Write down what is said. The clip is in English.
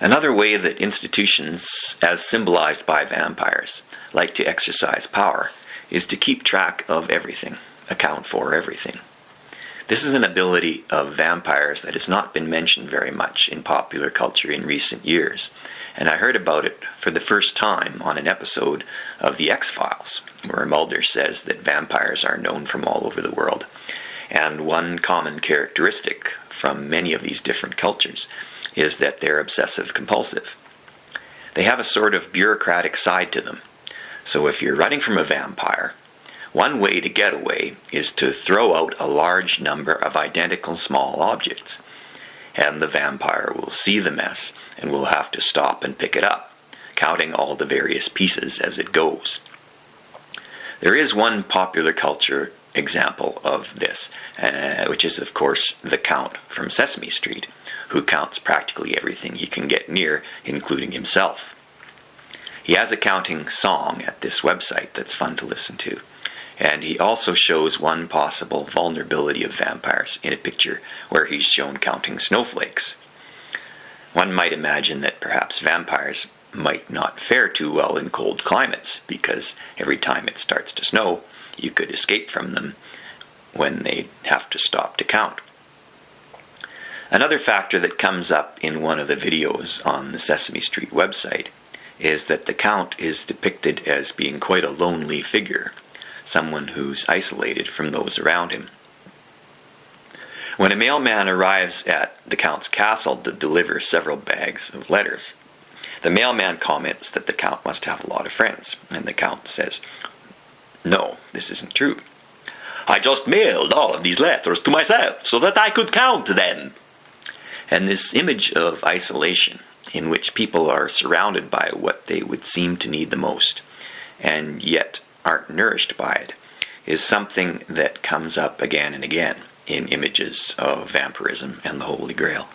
Another way that institutions, as symbolized by vampires, like to exercise power is to keep track of everything, account for everything. This is an ability of vampires that has not been mentioned very much in popular culture in recent years, and I heard about it for the first time on an episode of The X-Files, where Mulder says that vampires are known from all over the world, and one common characteristic from many of these different cultures is that they're obsessive-compulsive. They have a sort of bureaucratic side to them. So if you're running from a vampire, one way to get away is to throw out a large number of identical small objects, and the vampire will see the mess and will have to stop and pick it up, counting all the various pieces as it goes. There is one popular culture example of this, which is of course the Count from Sesame Street, who counts practically everything he can get near, including himself. He has a counting song at this website that's fun to listen to, and he also shows one possible vulnerability of vampires in a picture where he's shown counting snowflakes. One might imagine that perhaps vampires might not fare too well in cold climates, because every time it starts to snow, you could escape from them when they have to stop to count. Another factor that comes up in one of the videos on the Sesame Street website is that the Count is depicted as being quite a lonely figure, someone who's isolated from those around him. When a mailman arrives at the Count's castle to deliver several bags of letters, the mailman comments that the Count must have a lot of friends, and the Count says, "No, this isn't true. I just mailed all of these letters to myself so that I could count them." And this image of isolation, in which people are surrounded by what they would seem to need the most, and yet aren't nourished by it, is something that comes up again and again in images of vampirism and the Holy Grail.